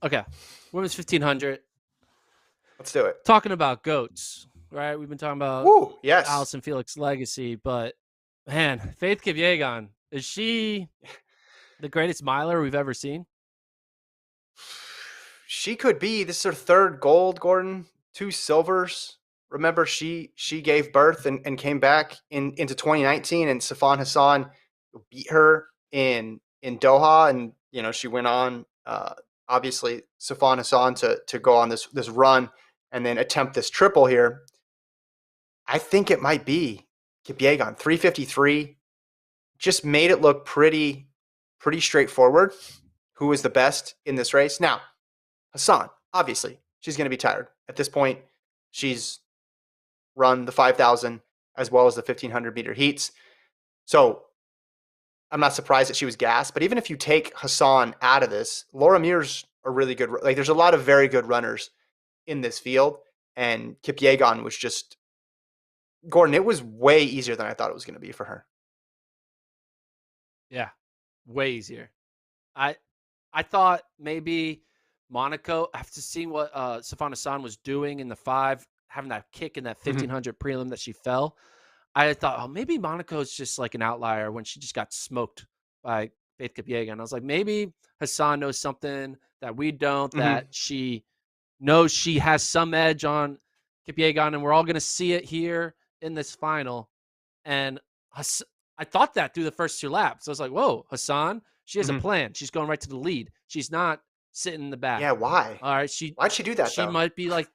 Okay. Women's 1500. Let's do it. Talking about GOATs, right? We've been talking about Woo! Yes. Allison Felix' legacy, but man, Faith Kipyegon, is she the greatest miler we've ever seen? She could be. This is her third gold, Gordon. Two silvers. Remember, she gave birth and came back into 2019, and Sifan Hassan beat her in Doha, and she went on. Obviously, Sifan Hassan to go on this run and then attempt this triple here. I think it might be Kipyegon 353. Just made it look pretty straightforward. Who was the best in this race? Now, Hassan, obviously, she's going to be tired. At this point, she's run the 5,000 as well as the 1,500-meter heats. So I'm not surprised that she was gassed. But even if you take Hassan out of this, Laura Muir's a really good. Like, there's a lot of very good runners in this field, and Kipyegon was just Gordon. It was way easier than I thought it was going to be for her. Yeah, way easier. I I thought maybe Monaco, after seeing what Sifan Hassan was doing in the 5, having that kick in that Mm-hmm. 1500 prelim that she fell, I thought, oh, maybe Monaco's just like an outlier when she just got smoked by Faith Kipyegon. I was like, maybe Hassan knows something that we don't, Mm-hmm. that she knows she has some edge on Kipyegon, and we're all going to see it here in this final. And I thought that through the first 2 laps. I was like, whoa, Hassan, she has a Mm-hmm. plan. She's going right to the lead. She's not sitting in the back. Yeah, why? All right. Why'd she do that She though? might be like,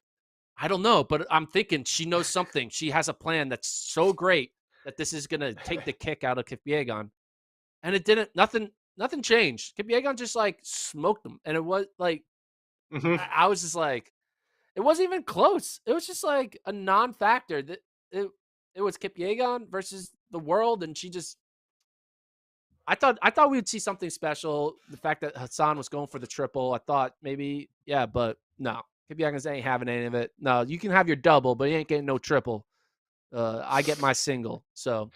I don't know, but I'm thinking she knows something. She has a plan that's so great that this is gonna take the kick out of Kipyegon. And it didn't. Nothing changed. Kipyegon just like smoked them. And it was like Mm-hmm. I was just like, it wasn't even close. It was just like a non-factor. That it was Kipyegon versus the world, and she just I thought we'd see something special. The fact that Hassan was going for the triple, I thought maybe, yeah, but no. Kipyegon's ain't having any of it. No, you can have your double, but you ain't getting no triple. I get my single. So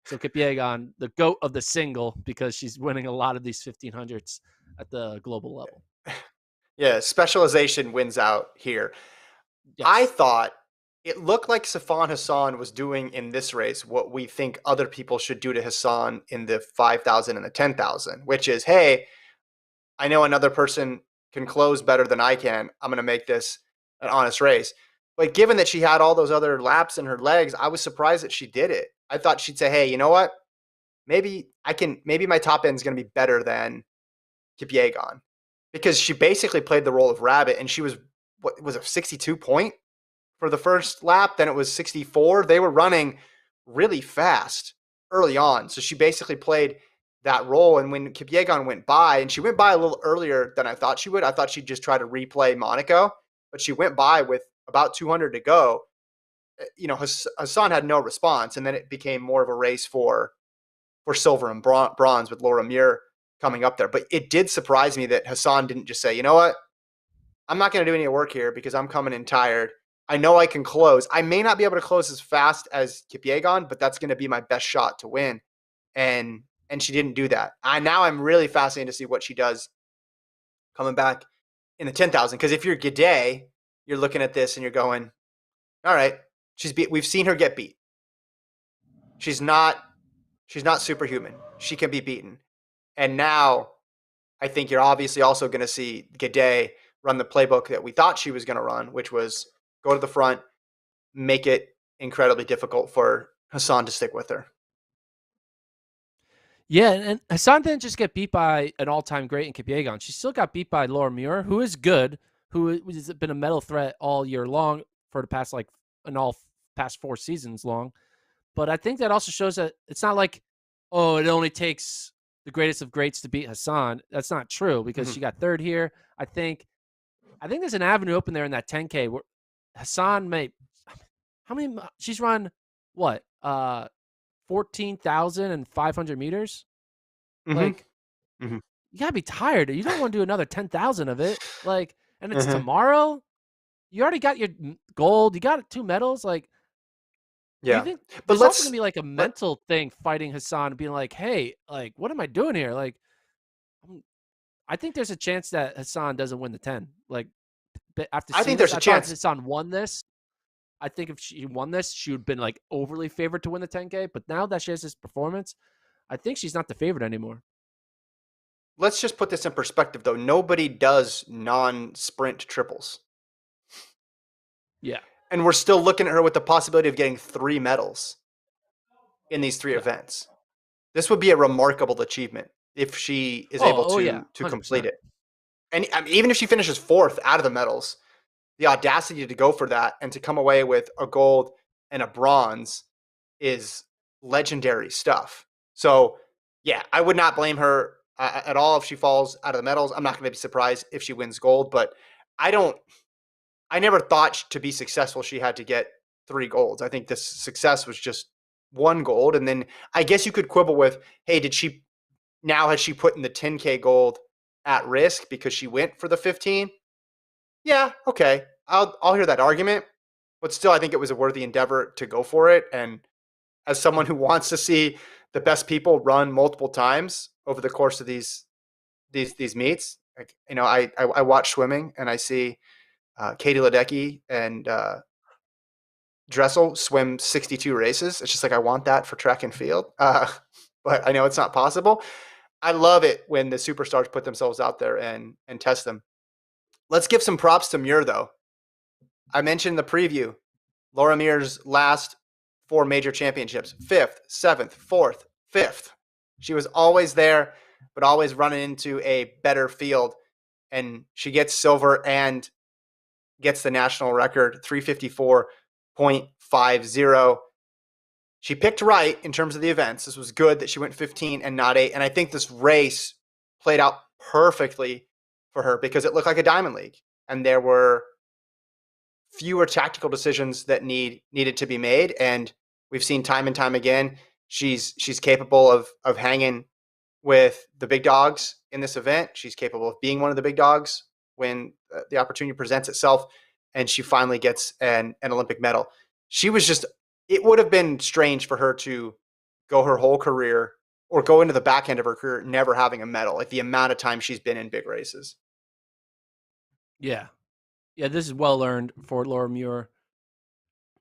Kipyegon, the GOAT of the single, because she's winning a lot of these 1500s at the global level. Yeah, specialization wins out here. I Yes. thought it looked like Sifan Hassan was doing in this race what we think other people should do to Hassan in the 5,000 and the 10,000, which is, hey, I know another person can close better than I can. I'm going to make this an honest race. But given that she had all those other laps in her legs, I was surprised that she did it. I thought she'd say, hey, you know what? Maybe my top end is going to be better than Kipyegon, because she basically played the role of rabbit, and she was, what was it, 62 point for the first lap, then it was 64. They were running really fast early on. So she basically played that role. And when Kipyegon went by, and she went by a little earlier than I thought she would, I thought she'd just try to replay Monaco, but she went by with about 200 to go. Hassan had no response, and then it became more of a race for silver and bronze with Laura Muir coming up there. But it did surprise me that Hassan didn't just say, you know what, I'm not going to do any work here because I'm coming in tired. I know I can close. I may not be able to close as fast as Kipyegon, but that's going to be my best shot to win. And she didn't do that. I'm really fascinated to see what she does coming back in the 10,000. Because if you're Gide, you're looking at this and you're going, all right, we've seen her get beat. She's not superhuman. She can be beaten. And now I think you're obviously also going to see Gide run the playbook that we thought she was going to run, which was go to the front, make it incredibly difficult for Hassan to stick with her. Yeah, and Hassan didn't just get beat by an all-time great in Kipyegon. She still got beat by Laura Muir, who is good, who has been a medal threat all year long for the past past 4 seasons long. But I think that also shows that it's not like, oh, it only takes the greatest of greats to beat Hassan. That's not true, because Mm-hmm. she got third here. I think there's an avenue open there in that 10K where Hassan may. How many? She's run what? 14,500 meters. Mm-hmm. Like, Mm-hmm. you gotta be tired. You don't want to do another 10,000 of it. Like, and it's Uh-huh. tomorrow. You already got your gold. You got 2 medals. Like, do you Yeah. think But there's also gonna let's be like a let mental thing fighting Hassan, being like, hey, like, what am I doing here? Like, I'm, I think there's a chance that Hassan doesn't win the 10. Like, after I seeing think this, there's a I thought chance. Hassan won this. I think if she won this, she would have been like overly favored to win the 10K. But now that she has this performance, I think she's not the favorite anymore. Let's just put this in perspective, though. Nobody does non-sprint triples, Yeah. and we're still looking at her with the possibility of getting 3 medals in these 3 Yeah. events. This would be a remarkable achievement if she is able Oh yeah, to complete 100%. it. And I mean, even if she finishes 4th out of the medals, the audacity to go for that and to come away with a gold and a bronze is legendary stuff. So, yeah, I would not blame her at all if she falls out of the medals. I'm not going to be surprised if she wins gold, but I don't. I never thought to be successful she had to get 3 golds. I think this success was just 1 gold, and then I guess you could quibble with, hey, did she now has she put in the 10K gold at risk because she went for the 15? Yeah, okay. I'll hear that argument, but still I think it was a worthy endeavor to go for it. And as someone who wants to see the best people run multiple times over the course of these meets, like, I watch swimming and I see Katie Ledecky and Dressel swim 62 races. It's just like I want that for track and field, but I know it's not possible. I love it when the superstars put themselves out there and test them. Let's give some props to Muir, though. I mentioned in the preview, Laura Muir's last 4 major championships: 5th, 7th, 4th, 5th. She was always there, but always running into a better field. And she gets silver and gets the national record, 354.50. She picked right in terms of the events. This was good that she went 15 and not 8. And I think this race played out perfectly for her because it looked like a diamond league. And there were fewer tactical decisions that needed to be made. And we've seen time and time again, she's capable of hanging with the big dogs in this event. She's capable of being one of the big dogs when the opportunity presents itself. And she finally gets an Olympic medal. She was just, it would have been strange for her to go her whole career or go into the back end of her career never having a medal, like the amount of time she's been in big races. Yeah. Yeah, this is well earned for Laura Muir.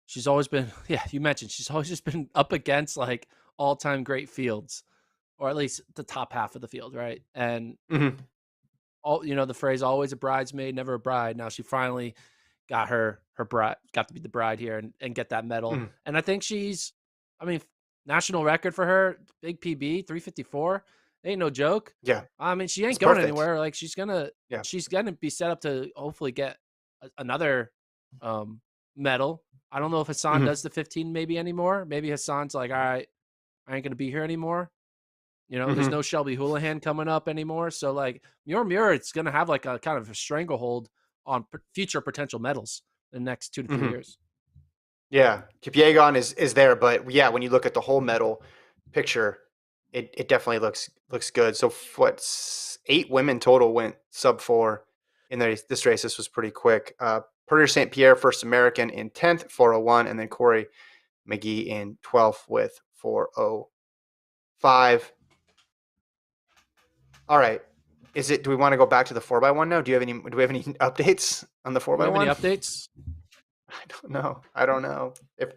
She's always been, yeah, you mentioned she's always just been up against like all time great fields, or at least the top half of the field, right? And Mm-hmm. all the phrase "always a bridesmaid, never a bride." Now she finally got her bride, got to be the bride here and get that medal. Mm-hmm. And I think I mean, national record for her, big PB, 354. Ain't no joke. Yeah, I mean, she it's ain't going perfect. anywhere. Like Yeah. she's gonna be set up to hopefully get another medal. I don't know if Hassan Mm-hmm. does the 15 maybe anymore. Maybe Hassan's like, all right, I ain't gonna be here anymore. There's Mm-hmm. no Shelby Houlihan coming up anymore. So like Muir, it's gonna have like a kind of a stranglehold on future potential medals in the next 2 to 3 Mm-hmm. years. Yeah, Kipyegon is there, but yeah, when you look at the whole medal picture, it definitely looks good. So what, 8 women total went sub 4 in this race. This was pretty quick. Purdy St. Pierre, first American in 10th, 4:01, and then Corey McGee in 12th with 4:05. All right. Do we want to go back to the 4x1 now? Do we have any updates on the Do we have any 4x1? updates? I don't know. If